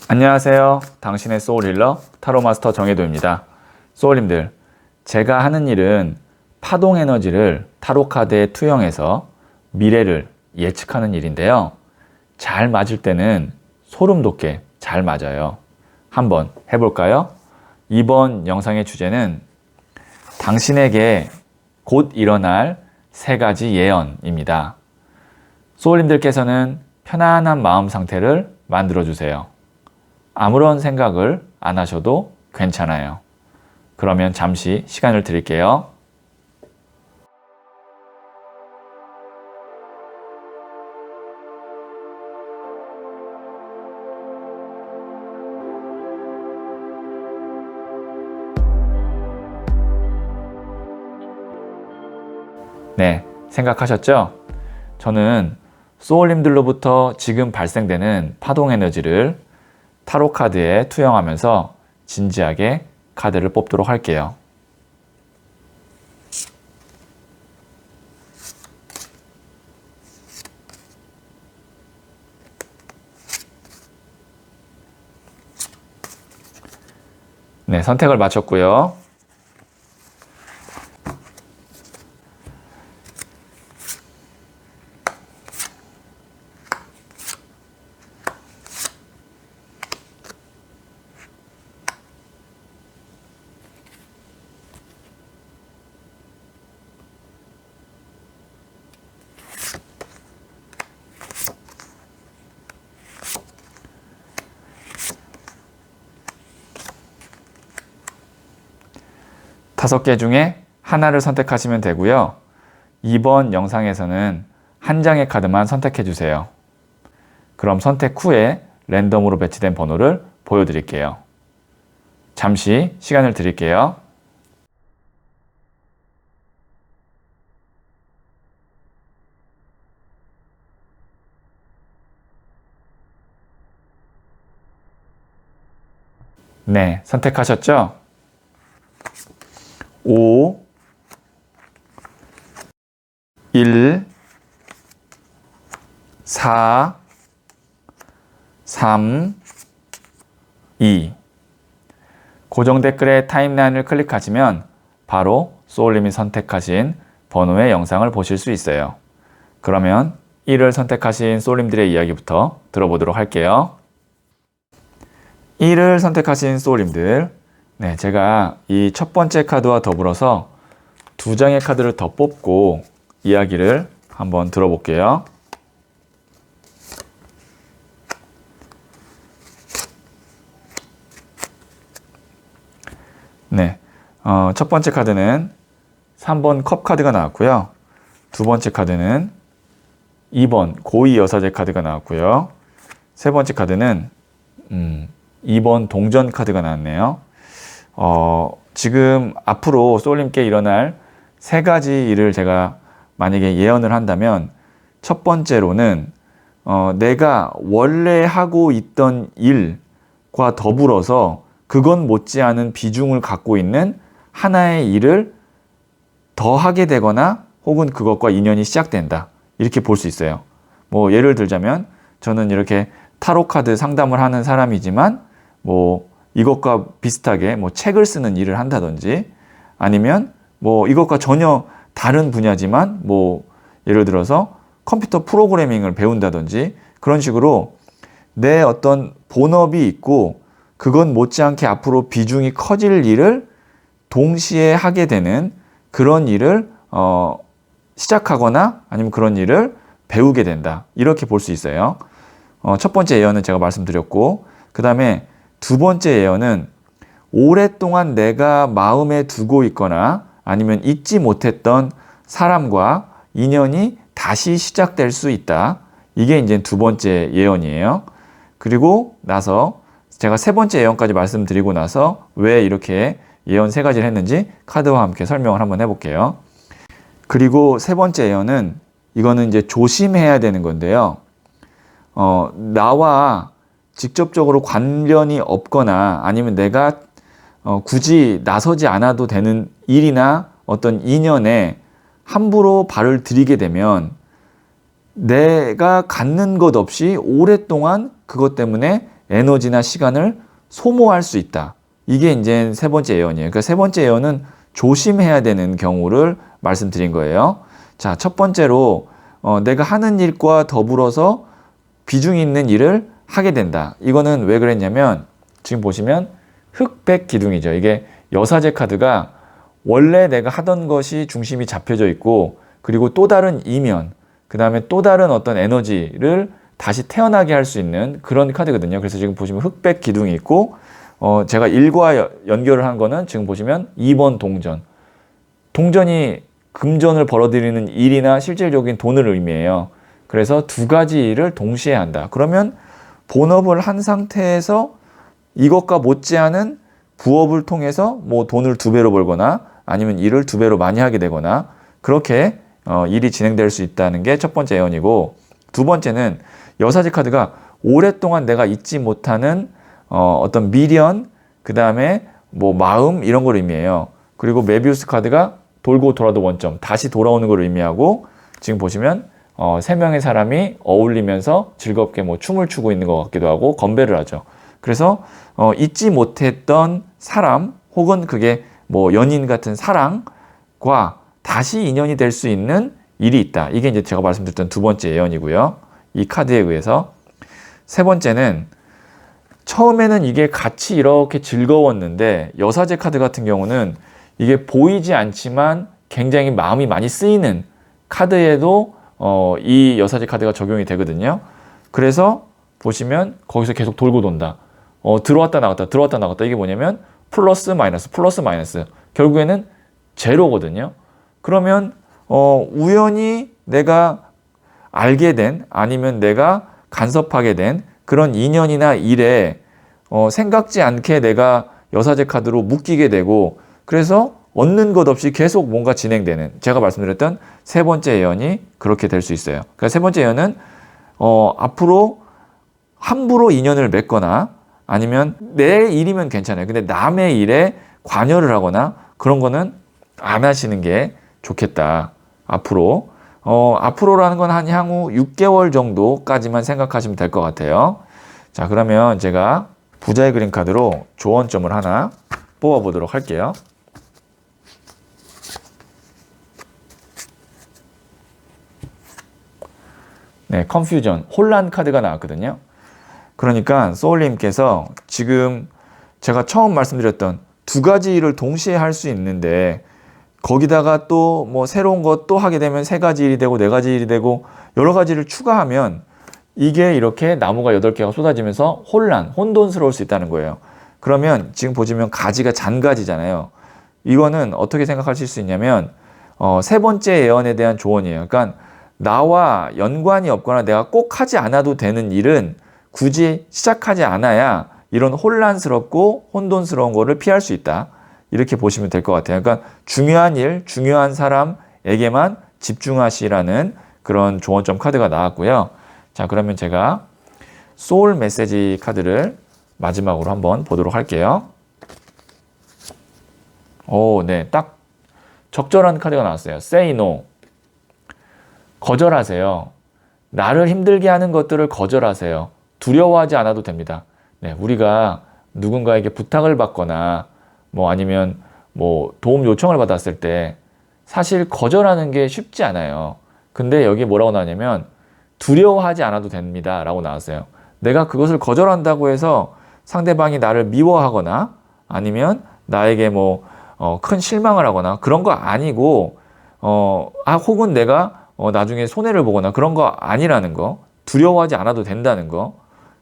안녕하세요. 당신의 소울힐러 타로마스터 정혜도입니다. 소울님들, 제가 하는 일은 파동 에너지를 타로 카드에 투영해서 미래를 예측하는 일인데요. 잘 맞을 때는 소름 돋게 잘 맞아요. 한번 해볼까요? 이번 영상의 주제는 당신에게 곧 일어날 3가지 예언입니다. 소울님들께서는 편안한 마음 상태를 만들어주세요. 아무런 생각을 안 하셔도 괜찮아요. 그러면 잠시 시간을 드릴게요. 네, 생각하셨죠? 저는 소울님들로부터 지금 발생되는 파동 에너지를 타로 카드에 투영하면서 진지하게 카드를 뽑도록 할게요. 네, 선택을 마쳤고요. 다섯 개 중에 하나를 선택하시면 되고요. 이번 영상에서는 한 장의 카드만 선택해 주세요. 그럼 선택 후에 랜덤으로 배치된 번호를 보여드릴게요. 잠시 시간을 드릴게요. 네, 선택하셨죠? 5, 1, 4, 3, 2. 고정 댓글의 타임라인을 클릭하시면 바로 소울님이 선택하신 번호의 영상을 보실 수 있어요. 그러면 1을 선택하신 소울님들의 이야기부터 들어보도록 할게요. 1을 선택하신 소울님들, 네, 제가 이 첫 번째 카드와 더불어서 2장의 카드를 더 뽑고 이야기를 한번 들어볼게요. 네, 첫 번째 카드는 3번 컵 카드가 나왔고요. 두 번째 카드는 2번 고위 여사제 카드가 나왔고요. 세 번째 카드는 2번 동전 카드가 나왔네요. 지금 앞으로 소울님께 일어날 3가지 일을 제가 만약에 예언을 한다면 첫 번째로는 내가 원래 하고 있던 일과 더불어서 그건 못지않은 비중을 갖고 있는 하나의 일을 더 하게 되거나 혹은 그것과 인연이 시작된다. 이렇게 볼 수 있어요. 뭐 예를 들자면 저는 이렇게 타로 카드 상담을 하는 사람이지만 뭐 이것과 비슷하게 뭐 책을 쓰는 일을 한다든지 아니면 뭐 이것과 전혀 다른 분야지만 뭐 예를 들어서 컴퓨터 프로그래밍을 배운다든지 그런 식으로 내 어떤 본업이 있고 그건 못지않게 앞으로 비중이 커질 일을 동시에 하게 되는 그런 일을 시작하거나 아니면 그런 일을 배우게 된다. 이렇게 볼 수 있어요. 첫 번째 예언은 제가 말씀드렸고 그 다음에 두 번째 예언은 오랫동안 내가 마음에 두고 있거나 아니면 잊지 못했던 사람과 인연이 다시 시작될 수 있다. 이게 이제 두 번째 예언이에요. 그리고 나서 제가 세 번째 예언까지 말씀드리고 나서 왜 이렇게 예언 3가지를 했는지 카드와 함께 설명을 한번 해볼게요. 그리고 세 번째 예언은 이거는 이제 조심해야 되는 건데요. 나와 직접적으로 관련이 없거나 아니면 내가 굳이 나서지 않아도 되는 일이나 어떤 인연에 함부로 발을 들이게 되면 내가 갖는 것 없이 오랫동안 그것 때문에 에너지나 시간을 소모할 수 있다. 이게 이제 세 번째 예언이에요. 그러니까 세 번째 예언은 조심해야 되는 경우를 말씀드린 거예요. 자, 첫 번째로 내가 하는 일과 더불어서 비중 있는 일을 하게 된다. 이거는 왜 그랬냐면 지금 보시면 흑백 기둥이죠. 이게 여사제 카드가 원래 내가 하던 것이 중심이 잡혀져 있고 그리고 또 다른 이면, 그 다음에 또 다른 어떤 에너지를 다시 태어나게 할 수 있는 그런 카드거든요. 그래서 지금 보시면 흑백 기둥이 있고 제가 1과 연결을 한 거는 지금 보시면 2번 동전. 동전이 금전을 벌어들이는 일이나 실질적인 돈을 의미해요. 그래서 두 가지 일을 동시에 한다. 그러면 본업을 한 상태에서 이것과 못지않은 부업을 통해서 뭐 돈을 2배로 벌거나 아니면 일을 2배로 많이 하게 되거나 그렇게 일이 진행될 수 있다는 게 첫 번째 예언이고, 두 번째는 여사제 카드가 오랫동안 내가 잊지 못하는 어떤 미련, 그 다음에 뭐 마음 이런 걸 의미해요. 그리고 메비우스 카드가 돌고 돌아도 원점, 다시 돌아오는 걸 의미하고, 지금 보시면 세 명의 사람이 어울리면서 즐겁게 뭐 춤을 추고 있는 것 같기도 하고 건배를 하죠. 그래서 잊지 못했던 사람 혹은 그게 뭐 연인 같은 사랑과 다시 인연이 될 수 있는 일이 있다. 이게 이제 제가 말씀드렸던 두 번째 예언이고요. 이 카드에 의해서. 세 번째는 처음에는 이게 같이 이렇게 즐거웠는데 여사제 카드 같은 경우는 이게 보이지 않지만 굉장히 마음이 많이 쓰이는 카드에도 이 여사제 카드가 적용이 되거든요. 그래서 보시면 거기서 계속 돌고 돈다. 들어왔다 나갔다 들어왔다 나갔다. 이게 뭐냐면 플러스 마이너스 플러스 마이너스, 결국에는 제로거든요. 그러면 우연히 내가 알게 된 아니면 내가 간섭하게 된 그런 인연이나 일에 생각지 않게 내가 여사제 카드로 묶이게 되고, 그래서 얻는 것 없이 계속 뭔가 진행되는, 제가 말씀드렸던 세 번째 예언이 그렇게 될 수 있어요. 그러니까 세 번째 예언은 앞으로 함부로 인연을 맺거나 아니면 내 일이면 괜찮아요. 근데 남의 일에 관여를 하거나 그런 거는 안 하시는 게 좋겠다. 앞으로. 앞으로라는 건 한 향후 6개월 정도까지만 생각하시면 될 것 같아요. 자, 그러면 제가 부자의 그림 카드로 조언점을 하나 뽑아보도록 할게요. 네, 컨퓨전, 혼란 카드가 나왔거든요. 그러니까 소울님께서 지금 제가 처음 말씀드렸던 두 가지 일을 동시에 할 수 있는데 거기다가 또 뭐 새로운 것 또 하게 되면 세 가지 일이 되고 네 가지 일이 되고 여러 가지를 추가하면 이게 이렇게 나무가 8개가 쏟아지면서 혼돈스러울 수 있다는 거예요. 그러면 지금 보시면 가지가 잔가지잖아요. 이거는 어떻게 생각하실 수 있냐면 세 번째 예언에 대한 조언이에요. 그러니까 나와 연관이 없거나 내가 꼭 하지 않아도 되는 일은 굳이 시작하지 않아야 이런 혼란스럽고 혼돈스러운 거를 피할 수 있다. 이렇게 보시면 될 것 같아요. 그러니까 중요한 일, 중요한 사람에게만 집중하시라는 그런 조언점 카드가 나왔고요. 자, 그러면 제가 소울 메시지 카드를 마지막으로 한번 보도록 할게요. 오, 네, 딱 적절한 카드가 나왔어요. Say no. 거절하세요. 나를 힘들게 하는 것들을 거절하세요. 두려워하지 않아도 됩니다. 네, 우리가 누군가에게 부탁을 받거나 뭐 아니면 뭐 도움 요청을 받았을 때 사실 거절하는 게 쉽지 않아요. 근데 여기 뭐라고 나왔냐면 두려워하지 않아도 됩니다 라고 나왔어요. 내가 그것을 거절한다고 해서 상대방이 나를 미워하거나 아니면 나에게 뭐 큰 실망을 하거나 그런 거 아니고 혹은 내가 나중에 손해를 보거나 그런 거 아니라는 거, 두려워하지 않아도 된다는 거,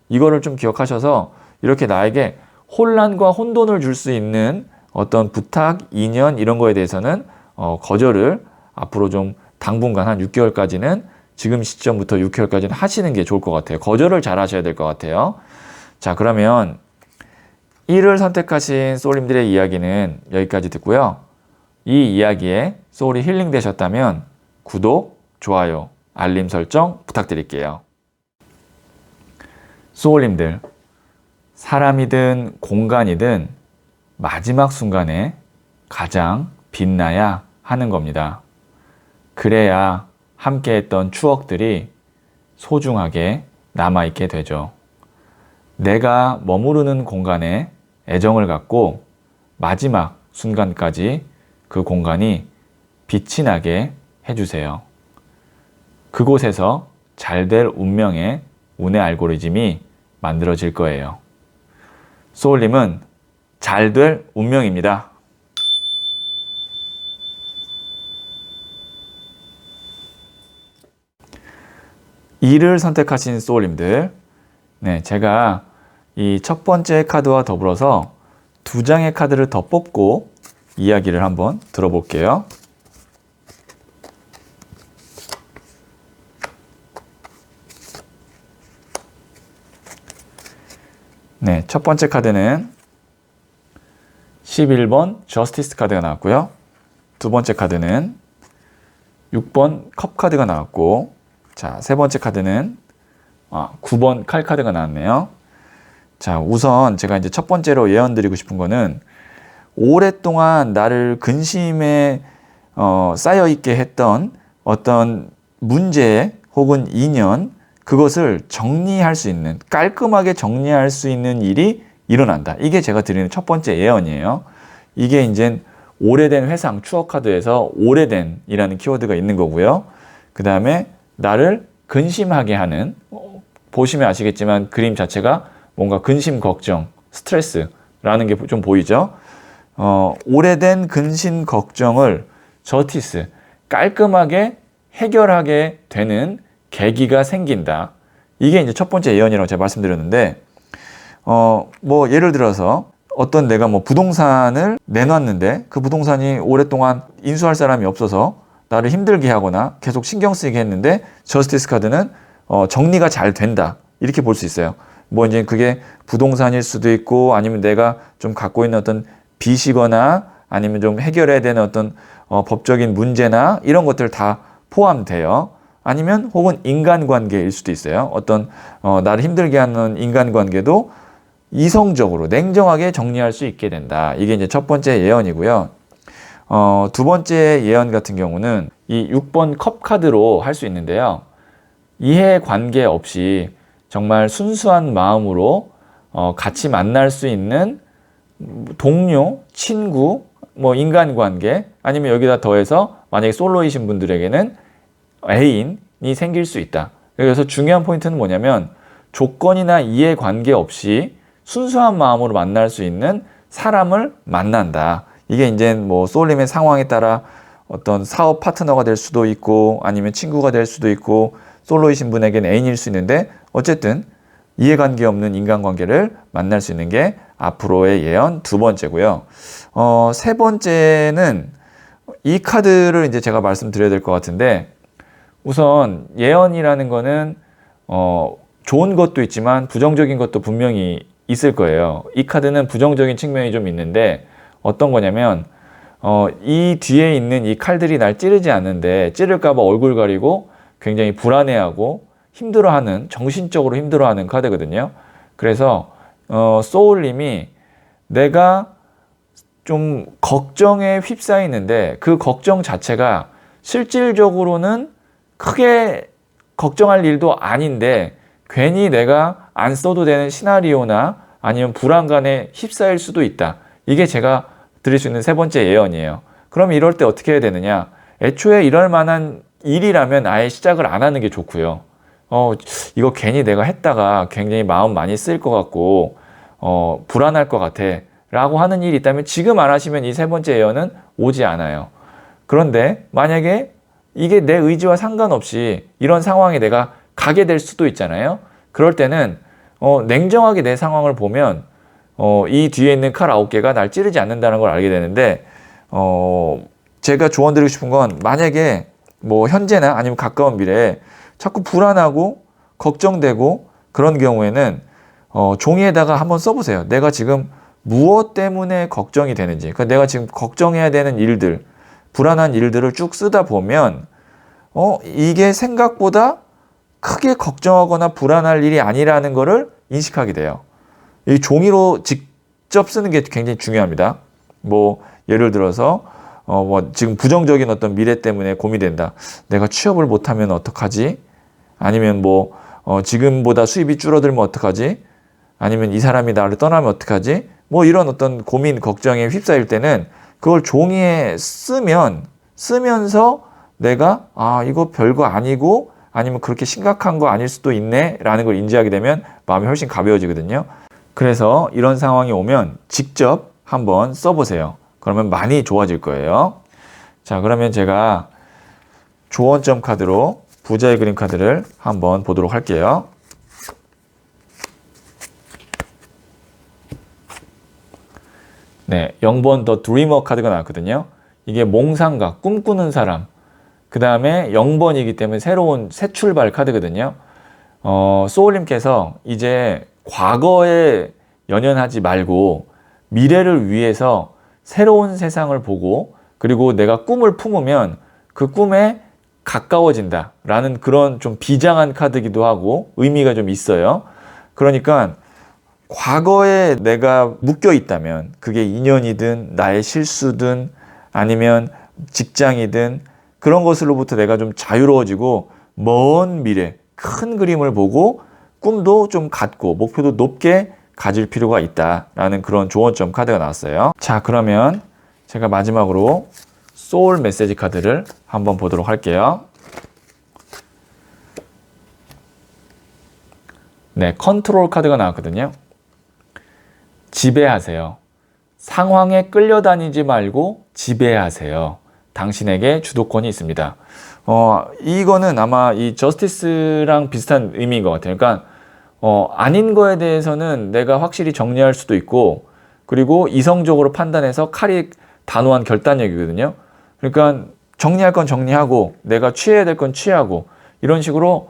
이거를 좀 기억하셔서 이렇게 나에게 혼란과 혼돈을 줄 수 있는 어떤 부탁, 인연 이런 거에 대해서는 거절을 앞으로 좀 당분간 한 6개월까지는 지금 시점부터 6개월까지는 하시는 게 좋을 것 같아요. 거절을 잘 하셔야 될 것 같아요. 자, 그러면 1을 선택하신 소울님들의 이야기는 여기까지 듣고요. 이 이야기에 소울이 힐링 되셨다면 구독, 좋아요, 알림 설정 부탁드릴게요. 소울님들, 사람이든 공간이든 마지막 순간에 가장 빛나야 하는 겁니다. 그래야 함께했던 추억들이 소중하게 남아있게 되죠. 내가 머무르는 공간에 애정을 갖고 마지막 순간까지 그 공간이 빛이 나게 해주세요. 그곳에서 잘 될 운명의 운의 알고리즘이 만들어질 거예요. 소울님은 잘 될 운명입니다. E를 선택하신 소울님들, 네, 제가 이 첫 번째 카드와 더불어서 두 장의 카드를 더 뽑고 이야기를 한번 들어볼게요. 네, 첫 번째 카드는 11번 저스티스 카드가 나왔고요. 두 번째 카드는 6번 컵 카드가 나왔고, 자, 세 번째 카드는 9번 칼 카드가 나왔네요. 자, 우선 제가 이제 첫 번째로 예언드리고 싶은 거는 오랫동안 나를 근심에 쌓여있게 했던 어떤 문제 혹은 인연, 그것을 정리할 수 있는, 깔끔하게 정리할 수 있는 일이 일어난다. 이게 제가 드리는 첫 번째 예언이에요. 이게 이제 오래된 회상, 추억 카드에서 오래된 이라는 키워드가 있는 거고요. 그 다음에 나를 근심하게 하는, 보시면 아시겠지만 그림 자체가 뭔가 근심, 걱정, 스트레스라는 게 좀 보이죠. 오래된 근심, 걱정을 저티스, 깔끔하게 해결하게 되는 계기가 생긴다. 이게 이제 첫 번째 예언이라고 제가 말씀드렸는데, 뭐 예를 들어서 어떤 내가 뭐 부동산을 내놨는데 그 부동산이 오랫동안 인수할 사람이 없어서 나를 힘들게 하거나 계속 신경 쓰이게 했는데, 저스티스 카드는 정리가 잘 된다. 이렇게 볼 수 있어요. 뭐 이제 그게 부동산일 수도 있고, 아니면 내가 좀 갖고 있는 어떤 빚이거나, 아니면 좀 해결해야 되는 어떤 법적인 문제나 이런 것들 다 포함돼요. 아니면 혹은 인간관계일 수도 있어요. 어떤 나를 힘들게 하는 인간관계도 이성적으로 냉정하게 정리할 수 있게 된다. 이게 이제 첫 번째 예언이고요. 두 번째 예언 같은 경우는 이 6번 컵 카드로 할 수 있는데요. 이해관계 없이 정말 순수한 마음으로 같이 만날 수 있는 동료, 친구, 뭐 인간관계, 아니면 여기다 더해서 만약에 솔로이신 분들에게는 애인이 생길 수 있다. 그래서 중요한 포인트는 뭐냐면 조건이나 이해관계 없이 순수한 마음으로 만날 수 있는 사람을 만난다. 이게 이제 뭐 소울님의 상황에 따라 어떤 사업 파트너가 될 수도 있고, 아니면 친구가 될 수도 있고, 솔로이신 분에게는 애인일 수 있는데, 어쨌든 이해관계 없는 인간관계를 만날 수 있는 게 앞으로의 예언 두 번째고요. 세 번째는 이 카드를 이제 제가 말씀드려야 될 것 같은데, 우선 예언이라는 거는 좋은 것도 있지만 부정적인 것도 분명히 있을 거예요. 이 카드는 부정적인 측면이 좀 있는데, 어떤 거냐면 이 뒤에 있는 이 칼들이 날 찌르지 않는데 찌를까 봐 얼굴 가리고 굉장히 불안해하고 힘들어하는, 정신적으로 힘들어하는 카드거든요. 그래서 소울님이 내가 좀 걱정에 휩싸이는데 그 걱정 자체가 실질적으로는 크게 걱정할 일도 아닌데 괜히 내가 안 써도 되는 시나리오나 아니면 불안감에 휩싸일 수도 있다. 이게 제가 드릴 수 있는 세 번째 예언이에요. 그럼 이럴 때 어떻게 해야 되느냐? 애초에 이럴 만한 일이라면 아예 시작을 안 하는 게 좋고요. 이거 괜히 내가 했다가 굉장히 마음 많이 쓰일 것 같고 불안할 것 같아 라고 하는 일이 있다면 지금 안 하시면 이 세 번째 예언은 오지 않아요. 그런데 만약에 이게 내 의지와 상관없이 이런 상황에 내가 가게 될 수도 있잖아요. 그럴 때는 냉정하게 내 상황을 보면 이 뒤에 있는 칼 9개가 날 찌르지 않는다는 걸 알게 되는데, 제가 조언드리고 싶은 건 만약에 뭐 현재나 아니면 가까운 미래에 자꾸 불안하고 걱정되고 그런 경우에는 종이에다가 한번 써보세요. 내가 지금 무엇 때문에 걱정이 되는지, 그러니까 내가 지금 걱정해야 되는 일들, 불안한 일들을 쭉 쓰다 보면 이게 생각보다 크게 걱정하거나 불안할 일이 아니라는 거를 인식하게 돼요. 이 종이로 직접 쓰는 게 굉장히 중요합니다. 뭐 예를 들어서 뭐 지금 부정적인 어떤 미래 때문에 고민된다. 내가 취업을 못하면 어떡하지? 아니면 뭐 지금보다 수입이 줄어들면 어떡하지? 아니면 이 사람이 나를 떠나면 어떡하지? 뭐 이런 어떤 고민, 걱정에 휩싸일 때는 그걸 종이에 쓰면서 내가 이거 별거 아니고 아니면 그렇게 심각한 거 아닐 수도 있네 라는 걸 인지하게 되면 마음이 훨씬 가벼워지거든요. 그래서 이런 상황이 오면 직접 한번 써보세요. 그러면 많이 좋아질 거예요. 자, 그러면 제가 조언점 카드로 부자의 그림 카드를 한번 보도록 할게요. 네, 0번 더 드리머 카드가 나왔거든요. 이게 몽상가, 꿈꾸는 사람. 그 다음에 0번이기 때문에 새로운 새 출발 카드거든요. 소울님께서 이제 과거에 연연하지 말고 미래를 위해서 새로운 세상을 보고 그리고 내가 꿈을 품으면 그 꿈에 가까워진다 라는 그런 좀 비장한 카드기도 하고 의미가 좀 있어요. 그러니까 과거에 내가 묶여 있다면 그게 인연이든 나의 실수든 아니면 직장이든 그런 것으로부터 내가 좀 자유로워지고 먼 미래, 큰 그림을 보고 꿈도 좀 갖고 목표도 높게 가질 필요가 있다라는 그런 조언점 카드가 나왔어요. 자, 그러면 제가 마지막으로 소울 메시지 카드를 한번 보도록 할게요. 네, 컨트롤 카드가 나왔거든요. 지배하세요. 상황에 끌려다니지 말고 지배하세요. 당신에게 주도권이 있습니다. 이거는 아마 이 저스티스랑 비슷한 의미인 것 같아요. 그러니까 아닌 거에 대해서는 내가 확실히 정리할 수도 있고 그리고 이성적으로 판단해서 칼이 단호한 결단력이거든요. 그러니까 정리할 건 정리하고 내가 취해야 될 건 취하고 이런 식으로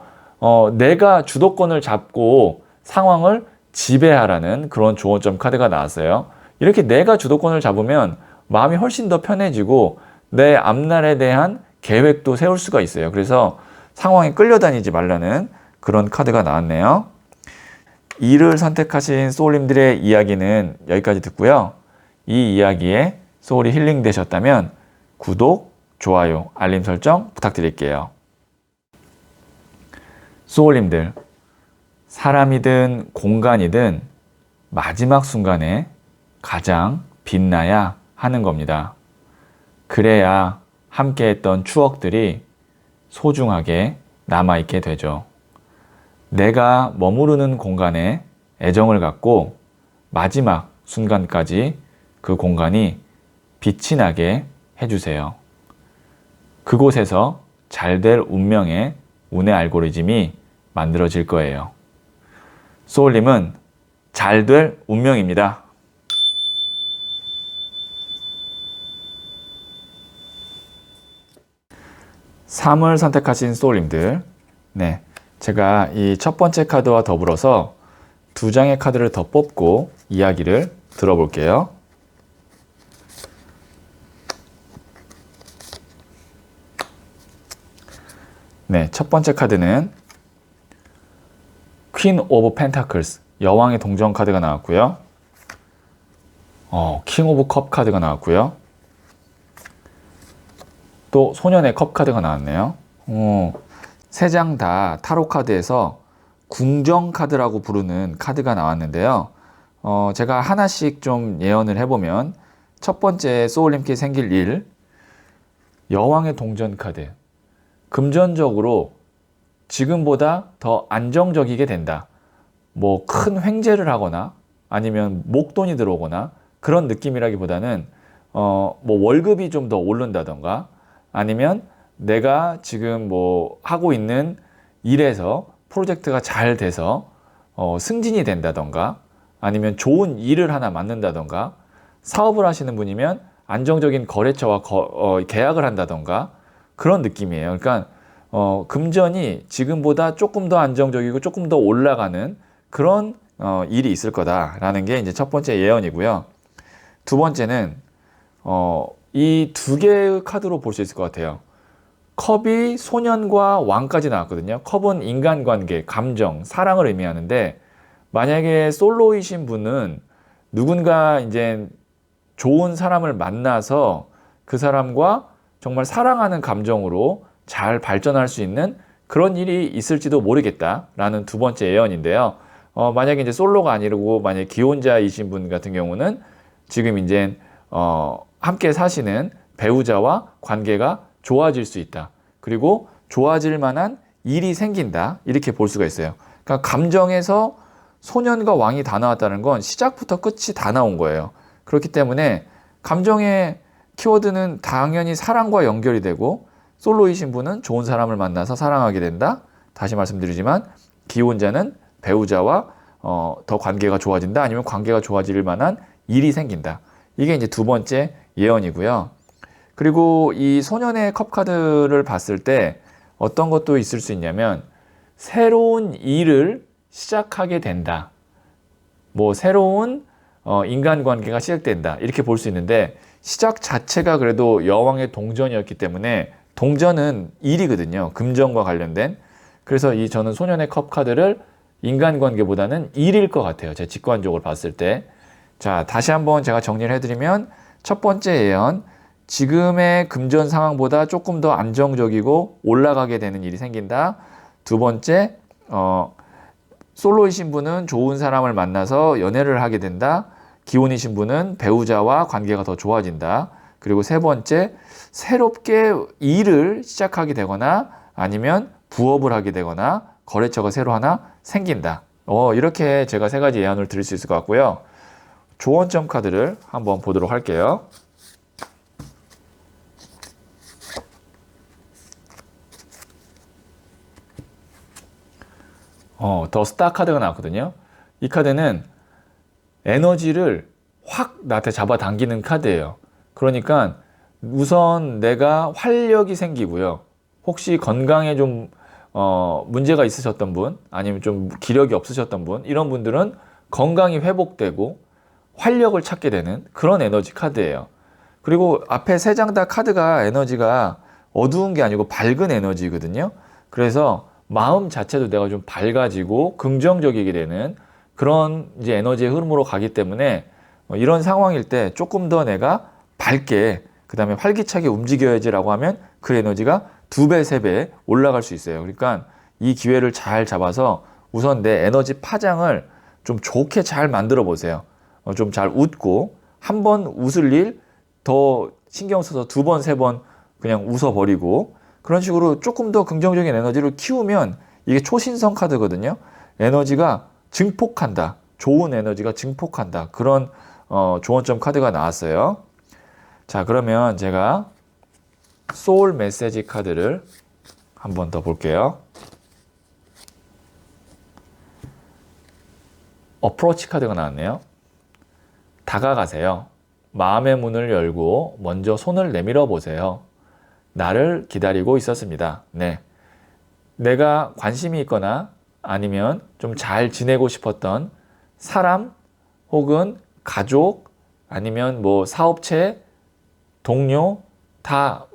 내가 주도권을 잡고 상황을 지배하라는 그런 조언점 카드가 나왔어요. 이렇게 내가 주도권을 잡으면 마음이 훨씬 더 편해지고 내 앞날에 대한 계획도 세울 수가 있어요. 그래서 상황에 끌려다니지 말라는 그런 카드가 나왔네요. 이를 선택하신 소울님들의 이야기는 여기까지 듣고요. 이 이야기에 소울이 힐링 되셨다면 구독, 좋아요, 알림 설정 부탁드릴게요. 소울님들, 사람이든 공간이든 마지막 순간에 가장 빛나야 하는 겁니다. 그래야 함께했던 추억들이 소중하게 남아있게 되죠. 내가 머무르는 공간에 애정을 갖고 마지막 순간까지 그 공간이 빛이 나게 해주세요. 그곳에서 잘 될 운명의 운의 알고리즘이 만들어질 거예요. 소울님은 잘 될 운명입니다. 삶을 선택하신 소울님들, 네, 제가 이 첫 번째 카드와 더불어서 두 장의 카드를 더 뽑고 이야기를 들어볼게요. 네, 첫 번째 카드는 퀸 오브 펜타클스, 여왕의 동전 카드가 나왔고요. 킹 오브 컵 카드가 나왔고요. 또 소년의 컵 카드가 나왔네요. 세 장 다 타로 카드에서 궁정 카드라고 부르는 카드가 나왔는데요. 제가 하나씩 좀 예언을 해보면 첫 번째 소울님께 생길 일, 여왕의 동전 카드. 금전적으로 지금보다 더 안정적이게 된다. 뭐 큰 횡재를 하거나 아니면 목돈이 들어오거나 그런 느낌이라기보다는 뭐 월급이 좀 더 오른다던가 아니면 내가 지금 뭐 하고 있는 일에서 프로젝트가 잘 돼서 승진이 된다던가 아니면 좋은 일을 하나 맡는다던가 사업을 하시는 분이면 안정적인 거래처와 계약을 한다던가 그런 느낌이에요. 그러니까 금전이 지금보다 조금 더 안정적이고 조금 더 올라가는 그런 일이 있을 거다라는 게 이제 첫 번째 예언이고요. 두 번째는 이 두 개의 카드로 볼 수 있을 것 같아요. 컵이 소년과 왕까지 나왔거든요. 컵은 인간관계, 감정, 사랑을 의미하는데 만약에 솔로이신 분은 누군가 이제 좋은 사람을 만나서 그 사람과 정말 사랑하는 감정으로 잘 발전할 수 있는 그런 일이 있을지도 모르겠다라는 두 번째 예언인데요. 만약에 이제 솔로가 아니고 만약에 기혼자이신 분 같은 경우는 지금 이제 함께 사시는 배우자와 관계가 좋아질 수 있다. 그리고 좋아질 만한 일이 생긴다. 이렇게 볼 수가 있어요. 그러니까 감정에서 소년과 왕이 다 나왔다는 건 시작부터 끝이 다 나온 거예요. 그렇기 때문에 감정의 키워드는 당연히 사랑과 연결이 되고, 솔로이신 분은 좋은 사람을 만나서 사랑하게 된다. 다시 말씀드리지만 기혼자는 배우자와 더 관계가 좋아진다. 아니면 관계가 좋아질 만한 일이 생긴다. 이게 이제 두 번째 예언이고요. 그리고 이 소년의 컵 카드를 봤을 때 어떤 것도 있을 수 있냐면, 새로운 일을 시작하게 된다. 뭐 새로운 인간관계가 시작된다. 이렇게 볼 수 있는데, 시작 자체가 그래도 여왕의 동전이었기 때문에, 동전은 일이거든요. 금전과 관련된. 그래서 저는 소년의 컵 카드를 인간관계보다는 일일 것 같아요. 제 직관적으로 봤을 때. 자, 다시 한번 제가 정리를 해드리면, 첫 번째 예언, 지금의 금전 상황보다 조금 더 안정적이고 올라가게 되는 일이 생긴다. 두 번째, 솔로이신 분은 좋은 사람을 만나서 연애를 하게 된다. 기혼이신 분은 배우자와 관계가 더 좋아진다. 그리고 세 번째, 새롭게 일을 시작하게 되거나 아니면 부업을 하게 되거나 거래처가 새로 하나 생긴다. 이렇게 제가 세 가지 예언을 드릴 수 있을 것 같고요. 조언점 카드를 한번 보도록 할게요. 더 스타 카드가 나왔거든요. 이 카드는 에너지를 확 나한테 잡아당기는 카드예요. 그러니까 우선 내가 활력이 생기고요. 혹시 건강에 좀 문제가 있으셨던 분, 아니면 좀 기력이 없으셨던 분, 이런 분들은 건강이 회복되고 활력을 찾게 되는 그런 에너지 카드예요. 그리고 앞에 세 장 다 카드가 에너지가 어두운 게 아니고 밝은 에너지거든요. 그래서 마음 자체도 내가 좀 밝아지고 긍정적이게 되는 그런 이제 에너지의 흐름으로 가기 때문에, 이런 상황일 때 조금 더 내가 밝게, 그 다음에 활기차게 움직여야지라고 하면 그 에너지가 2배, 3배 올라갈 수 있어요. 그러니까 이 기회를 잘 잡아서 우선 내 에너지 파장을 좀 좋게 잘 만들어 보세요. 좀 잘 웃고, 한 번 웃을 일 더 신경 써서 2번, 3번 그냥 웃어버리고, 그런 식으로 조금 더 긍정적인 에너지를 키우면, 이게 초신성 카드거든요. 에너지가 증폭한다. 좋은 에너지가 증폭한다. 그런 조언점 카드가 나왔어요. 자, 그러면 제가 소울 메시지 카드를 한 번 더 볼게요. 어프로치 카드가 나왔네요. 다가가세요. 마음의 문을 열고 먼저 손을 내밀어 보세요. 나를 기다리고 있었습니다. 네. 내가 관심이 있거나 아니면 좀 잘 지내고 싶었던 사람 혹은 가족 아니면 뭐 사업체, 동료 다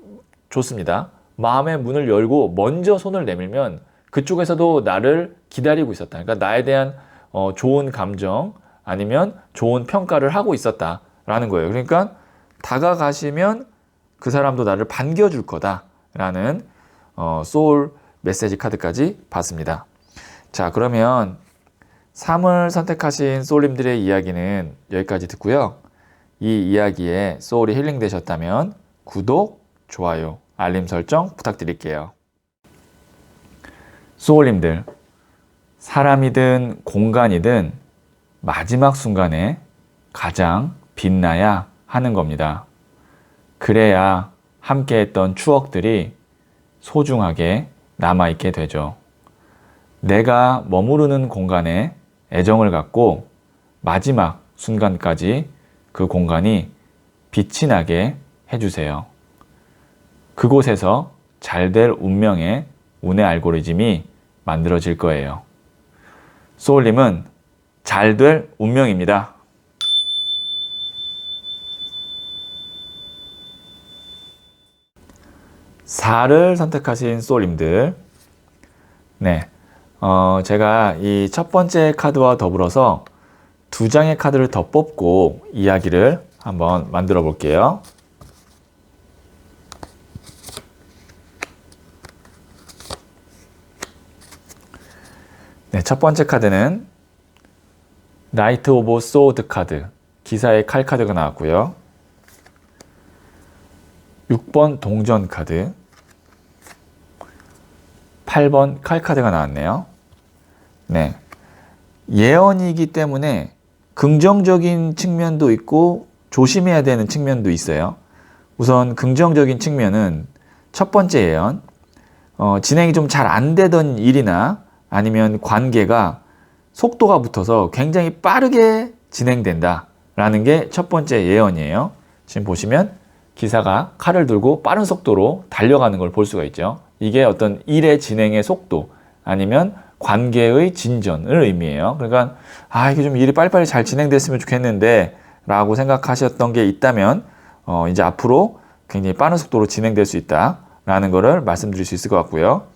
좋습니다. 마음의 문을 열고 먼저 손을 내밀면 그쪽에서도 나를 기다리고 있었다. 그러니까 나에 대한 좋은 감정 아니면 좋은 평가를 하고 있었다라는 거예요. 그러니까 다가가시면 그 사람도 나를 반겨줄 거다라는 소울 메시지 카드까지 봤습니다. 자, 그러면 3을 선택하신 소울님들의 이야기는 여기까지 듣고요. 이 이야기에 소울이 힐링되셨다면 구독, 좋아요, 알림 설정 부탁드릴게요. 소울님들, 사람이든 공간이든 마지막 순간에 가장 빛나야 하는 겁니다. 그래야 함께했던 추억들이 소중하게 남아있게 되죠. 내가 머무르는 공간에 애정을 갖고 마지막 순간까지 그 공간이 빛이 나게 해주세요. 그곳에서 잘될 운명의 운의 알고리즘이 만들어질 거예요. 소울님은 잘될 운명입니다. (4를) 선택하신 소울님들, 네, 제가 이 첫 번째 카드와 더불어서 2장의 카드를 더 뽑고 이야기를 한번 만들어 볼게요. 네, 첫 번째 카드는 나이트 오브 소드 카드, 기사의 칼 카드가 나왔고요. 6번 동전 카드, 8번 칼 카드가 나왔네요. 네. 예언이기 때문에 긍정적인 측면도 있고 조심해야 되는 측면도 있어요. 우선 긍정적인 측면은 첫 번째 예언, 진행이 좀 잘 안 되던 일이나 아니면 관계가 속도가 붙어서 굉장히 빠르게 진행된다 라는 게 첫 번째 예언이에요. 지금 보시면 기사가 칼을 들고 빠른 속도로 달려가는 걸 볼 수가 있죠. 이게 어떤 일의 진행의 속도 아니면 관계의 진전을 의미해요. 그러니까 이게 좀 일이 빨리빨리 잘 진행됐으면 좋겠는데 라고 생각하셨던 게 있다면 이제 앞으로 굉장히 빠른 속도로 진행될 수 있다라는 거를 말씀드릴 수 있을 것 같고요.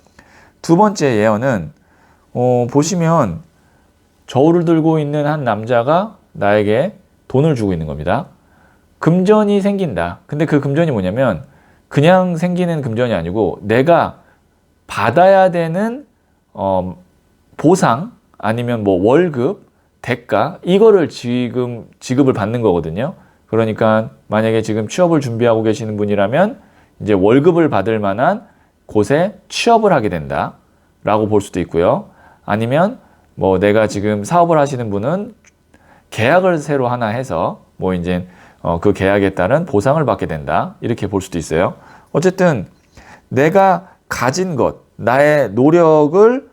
두 번째 예언은 보시면 저울을 들고 있는 한 남자가 나에게 돈을 주고 있는 겁니다. 금전이 생긴다. 근데 그 금전이 뭐냐면 그냥 생기는 금전이 아니고 내가 받아야 되는 보상 아니면 뭐 월급, 대가 이거를 지금 지급을 받는 거거든요. 그러니까 만약에 지금 취업을 준비하고 계시는 분이라면 이제 월급을 받을 만한 곳에 취업을 하게 된다 라고 볼 수도 있고요. 아니면 뭐 내가 지금 사업을 하시는 분은 계약을 새로 하나 해서 뭐 이제 그 계약에 따른 보상을 받게 된다 이렇게 볼 수도 있어요. 어쨌든 내가 가진 것, 나의 노력을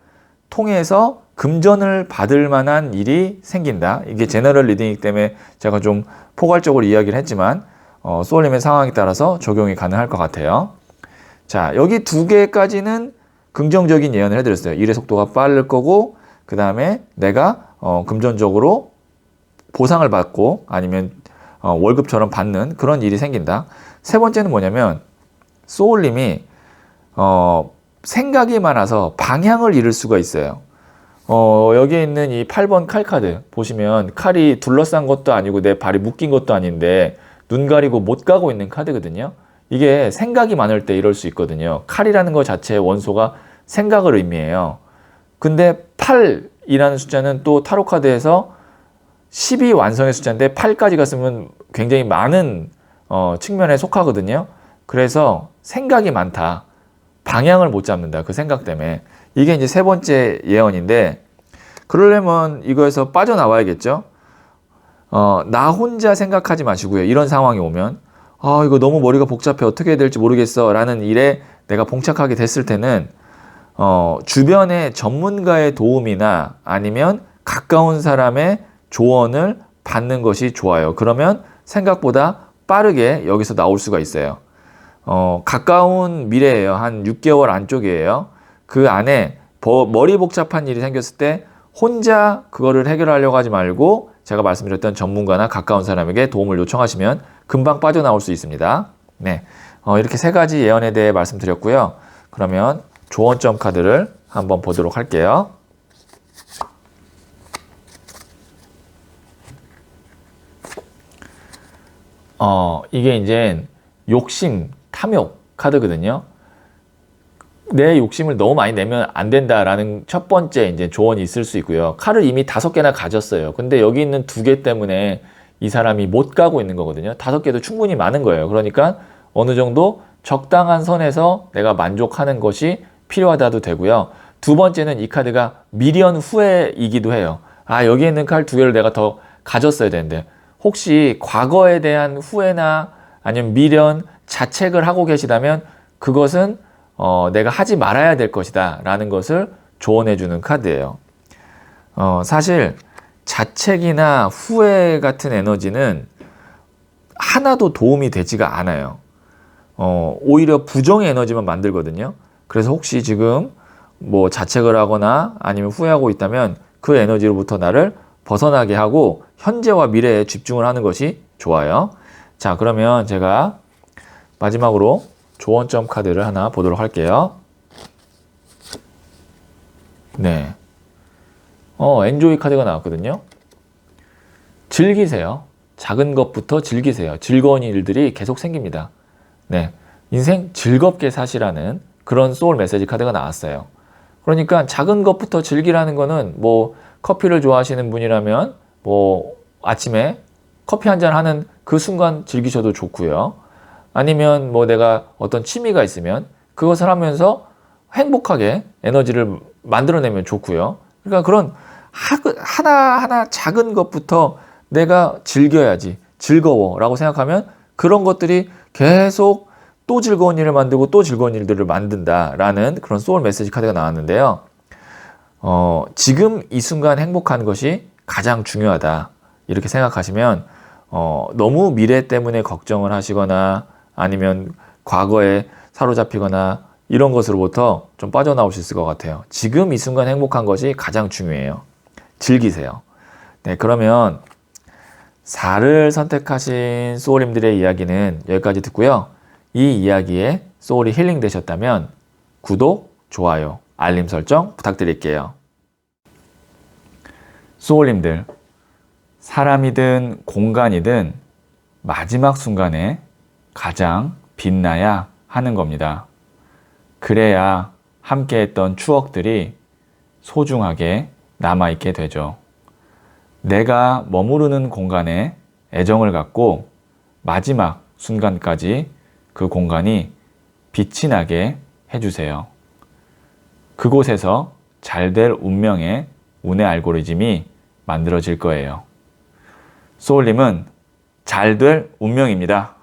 통해서 금전을 받을 만한 일이 생긴다. 이게 제너럴 리딩이기 때문에 제가 좀 포괄적으로 이야기를 했지만 소울님의 상황에 따라서 적용이 가능할 것 같아요. 자, 여기 두 개까지는 긍정적인 예언을 해드렸어요. 일의 속도가 빠를 거고 그 다음에 내가 금전적으로 보상을 받고 아니면 월급처럼 받는 그런 일이 생긴다. 세 번째는 뭐냐면 소울님이 생각이 많아서 방향을 잃을 수가 있어요. 여기에 있는 이 8번 칼 카드 보시면 칼이 둘러싼 것도 아니고 내 발이 묶인 것도 아닌데 눈 가리고 못 가고 있는 카드거든요. 이게 생각이 많을 때 이럴 수 있거든요. 칼이라는 것 자체의 원소가 생각을 의미해요. 근데 8이라는 숫자는 또 타로 카드에서 10이 완성의 숫자인데 8까지 갔으면 굉장히 많은 측면에 속하거든요. 그래서 생각이 많다. 방향을 못 잡는다. 그 생각 때문에. 이게 이제 세 번째 예언인데 그러려면 이거에서 빠져나와야겠죠. 나 혼자 생각하지 마시고요. 이런 상황이 오면 이거 너무 머리가 복잡해. 어떻게 해야 될지 모르겠어. 라는 일에 내가 봉착하게 됐을 때는 주변의 전문가의 도움이나 아니면 가까운 사람의 조언을 받는 것이 좋아요. 그러면 생각보다 빠르게 여기서 나올 수가 있어요. 가까운 미래예요. 한 6개월 안쪽이에요. 그 안에 머리 복잡한 일이 생겼을 때 혼자 그거를 해결하려고 하지 말고 제가 말씀드렸던 전문가나 가까운 사람에게 도움을 요청하시면 금방 빠져나올 수 있습니다. 네, 이렇게 세 가지 예언에 대해 말씀드렸고요. 그러면 조언점 카드를 한번 보도록 할게요. 이게 이제 욕심, 탐욕 카드거든요. 내 욕심을 너무 많이 내면 안 된다라는 첫 번째 이제 조언이 있을 수 있고요. 칼을 이미 5개나 가졌어요. 근데 여기 있는 2개 때문에 이 사람이 못 가고 있는 거거든요. 5개도 충분히 많은 거예요. 그러니까 어느 정도 적당한 선에서 내가 만족하는 것이 필요하다도 되고요. 두 번째는 이 카드가 미련 후회이기도 해요. 여기에 있는 칼 2개를 내가 더 가졌어야 되는데 혹시 과거에 대한 후회나 아니면 미련, 자책을 하고 계시다면 그것은 내가 하지 말아야 될 것이다 라는 것을 조언해 주는 카드예요. 사실 자책이나 후회 같은 에너지는 하나도 도움이 되지가 않아요. 오히려 부정의 에너지만 만들거든요. 그래서 혹시 지금 뭐 자책을 하거나 아니면 후회하고 있다면 그 에너지로부터 나를 벗어나게 하고 현재와 미래에 집중을 하는 것이 좋아요. 자, 그러면 제가 마지막으로 조언점 카드를 하나 보도록 할게요. 네. 엔조이 카드가 나왔거든요. 즐기세요. 작은 것부터 즐기세요. 즐거운 일들이 계속 생깁니다. 네. 인생 즐겁게 사시라는 그런 소울 메시지 카드가 나왔어요. 그러니까 작은 것부터 즐기라는 거는 뭐 커피를 좋아하시는 분이라면 뭐 아침에 커피 한 잔 하는 그 순간 즐기셔도 좋고요. 아니면 뭐 내가 어떤 취미가 있으면 그것을 하면서 행복하게 에너지를 만들어내면 좋고요. 그러니까 그런 하나하나 작은 것부터 내가 즐겨야지, 즐거워라고 생각하면 그런 것들이 계속 또 즐거운 일을 만들고 또 즐거운 일들을 만든다라는 그런 소울 메시지 카드가 나왔는데요. 지금 이 순간 행복한 것이 가장 중요하다. 이렇게 생각하시면 너무 미래 때문에 걱정을 하시거나 아니면 과거에 사로잡히거나 이런 것으로부터 좀 빠져나올 수 있을 것 같아요. 지금 이 순간 행복한 것이 가장 중요해요. 즐기세요. 네, 그러면 4를 선택하신 소울님들의 이야기는 여기까지 듣고요. 이 이야기에 소울이 힐링 되셨다면 구독, 좋아요, 알림 설정 부탁드릴게요. 소울님들, 사람이든 공간이든 마지막 순간에 가장 빛나야 하는 겁니다. 그래야 함께했던 추억들이 소중하게 남아있게 되죠. 내가 머무르는 공간에 애정을 갖고 마지막 순간까지 그 공간이 빛이 나게 해주세요. 그곳에서 잘 될 운명의 운의 알고리즘이 만들어질 거예요. 소울님은 잘 될 운명입니다.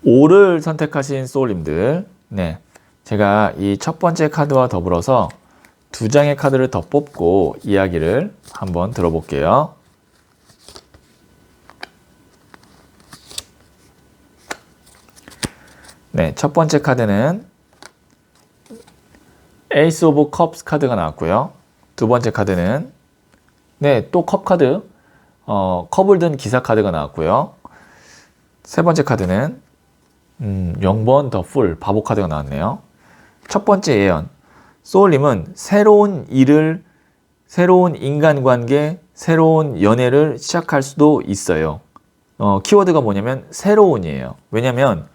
5를 선택하신 소울님들, 네, 제가 이 첫 번째 카드와 더불어서 2장의 카드를 더 뽑고 이야기를 한번 들어볼게요. 네, 첫 번째 카드는 에이스 오브 컵스 카드가 나왔고요. 두 번째 카드는 네, 또 컵 카드, 컵을 든 기사 카드가 나왔고요. 세 번째 카드는 0번 더 풀 바보 카드가 나왔네요. 첫 번째 예언, 소울님은 새로운 일을, 새로운 인간관계, 새로운 연애를 시작할 수도 있어요. 키워드가 뭐냐면 새로운이에요. 왜냐면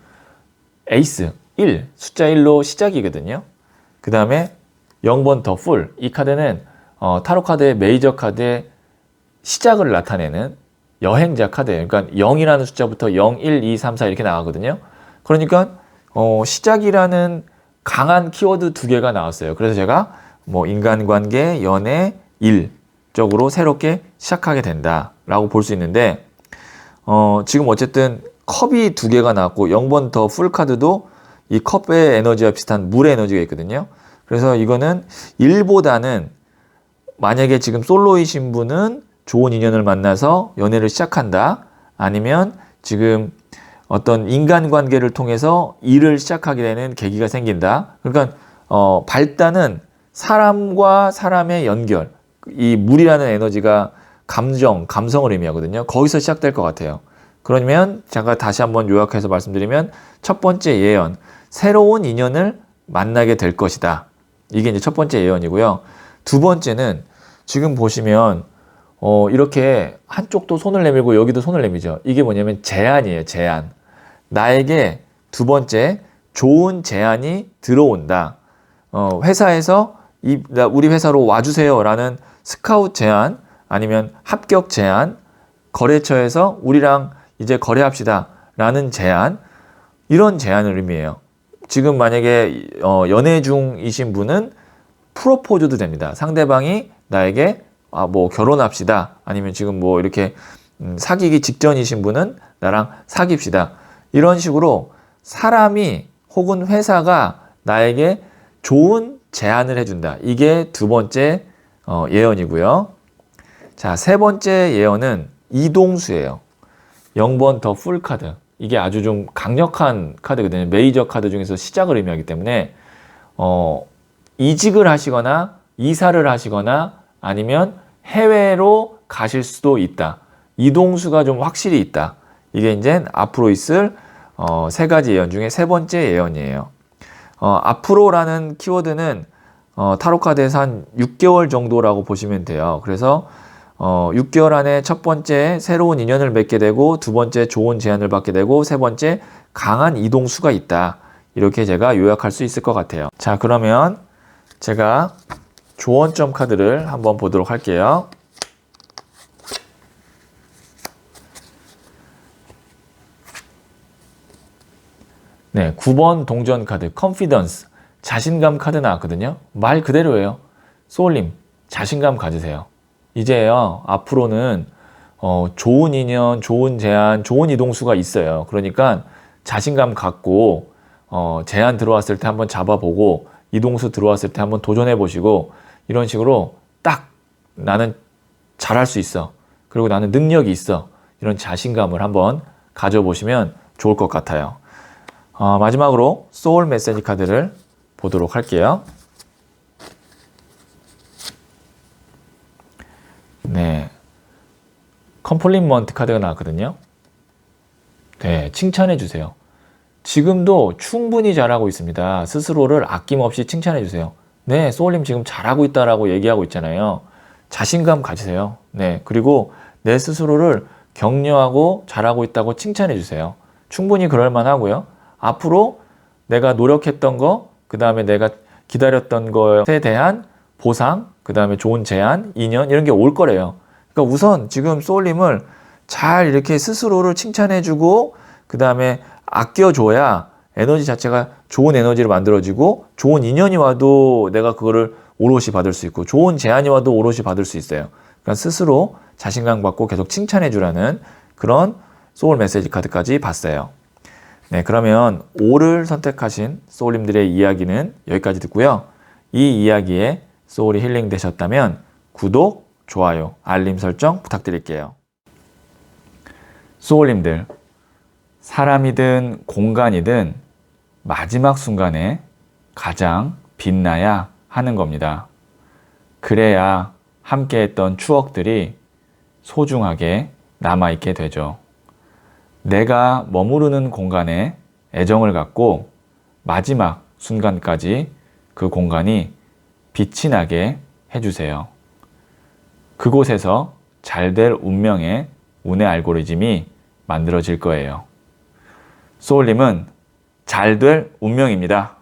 에이스 1, 숫자 1로 시작이거든요. 그 다음에 0번 더 풀, 이 카드는 타로 카드의 메이저 카드의 시작을 나타내는 여행자 카드예요. 그러니까 0이라는 숫자부터 0, 1, 2, 3, 4 이렇게 나가거든요. 그러니까 시작이라는 강한 키워드 2개가 나왔어요. 그래서 제가 뭐 인간관계, 연애, 일 쪽으로 새롭게 시작하게 된다라고 볼 수 있는데 지금 어쨌든 컵이 2개가 나왔고 0번 더 풀 카드도 이 컵의 에너지와 비슷한 물의 에너지가 있거든요. 그래서 이거는 1보다는 만약에 지금 솔로이신 분은 좋은 인연을 만나서 연애를 시작한다. 아니면 지금 어떤 인간관계를 통해서 일을 시작하게 되는 계기가 생긴다. 그러니까 발단은 사람과 사람의 연결, 이 물이라는 에너지가 감정, 감성을 의미하거든요. 거기서 시작될 것 같아요. 그러면 제가 다시 한번 요약해서 말씀드리면 첫 번째 예언, 새로운 인연을 만나게 될 것이다. 이게 이제 첫 번째 예언이고요. 두 번째는 지금 보시면 이렇게 한쪽도 손을 내밀고 여기도 손을 내밀죠. 이게 뭐냐면 제안이에요. 제안. 나에게 두 번째 좋은 제안이 들어온다. 회사에서 우리 회사로 와주세요 라는 스카우트 제안, 아니면 합격 제안, 거래처에서 우리랑 이제 거래합시다 라는 제안, 이런 제안을 의미해요. 지금 만약에 연애 중이신 분은 프로포즈도 됩니다. 상대방이 나에게 뭐 결혼합시다, 아니면 지금 뭐 이렇게 사귀기 직전이신 분은 나랑 사귀읍시다, 이런 식으로 사람이 혹은 회사가 나에게 좋은 제안을 해준다. 이게 두 번째 예언이고요. 자, 세 번째 예언은 이동수예요. 0번 더 풀 카드. 이게 아주 좀 강력한 카드거든요. 메이저 카드 중에서 시작을 의미하기 때문에 이직을 하시거나 이사를 하시거나 아니면 해외로 가실 수도 있다. 이동수가 좀 확실히 있다. 이게 이제 앞으로 있을 세 가지 예언 중에 세 번째 예언이에요. 앞으로라는 키워드는 타로 카드에서 한 6개월 정도라고 보시면 돼요. 그래서 6개월 안에 첫 번째 새로운 인연을 맺게 되고, 두 번째 좋은 제안을 받게 되고, 세 번째 강한 이동수가 있다. 이렇게 제가 요약할 수 있을 것 같아요. 자, 그러면 제가 조언점 카드를 한번 보도록 할게요. 네, 9번 동전 카드, Confidence, 자신감 카드 나왔거든요. 말 그대로예요. 소울님, 자신감 가지세요. 이제요, 앞으로는 좋은 인연, 좋은 제안, 좋은 이동수가 있어요. 그러니까 자신감 갖고 제안 들어왔을 때 한번 잡아보고 이동수 들어왔을 때 한번 도전해 보시고 이런 식으로 딱 나는 잘할 수 있어. 그리고 나는 능력이 있어. 이런 자신감을 한번 가져보시면 좋을 것 같아요. 마지막으로 소울 메시지 카드를 보도록 할게요. 네, 컴플리먼트 카드가 나왔거든요. 네, 칭찬해 주세요. 지금도 충분히 잘하고 있습니다. 스스로를 아낌없이 칭찬해 주세요. 네, 소울님 지금 잘하고 있다라고 얘기하고 있잖아요. 자신감 가지세요. 네, 그리고 내 스스로를 격려하고 잘하고 있다고 칭찬해 주세요. 충분히 그럴 만하고요. 앞으로 내가 노력했던 거, 그 다음에 내가 기다렸던 것에 대한 보상, 그 다음에 좋은 제안, 인연 이런 게 올 거래요. 그러니까 우선 지금 소울님을 잘 이렇게 스스로를 칭찬해주고 그 다음에 아껴줘야 에너지 자체가 좋은 에너지로 만들어지고 좋은 인연이 와도 내가 그거를 오롯이 받을 수 있고 좋은 제안이 와도 오롯이 받을 수 있어요. 그러니까 스스로 자신감 갖고 계속 칭찬해주라는 그런 소울 메시지 카드까지 봤어요. 네, 그러면 5를 선택하신 소울님들의 이야기는 여기까지 듣고요. 이 이야기에 소울이 힐링 되셨다면 구독, 좋아요, 알림 설정 부탁드릴게요. 소울님들, 사람이든 공간이든 마지막 순간에 가장 빛나야 하는 겁니다. 그래야 함께했던 추억들이 소중하게 남아있게 되죠. 내가 머무르는 공간에 애정을 갖고 마지막 순간까지 그 공간이 빛이 나게 해주세요. 그곳에서 잘될 운명의 운의 알고리즘이 만들어질 거예요. 소울님은 잘될 운명입니다.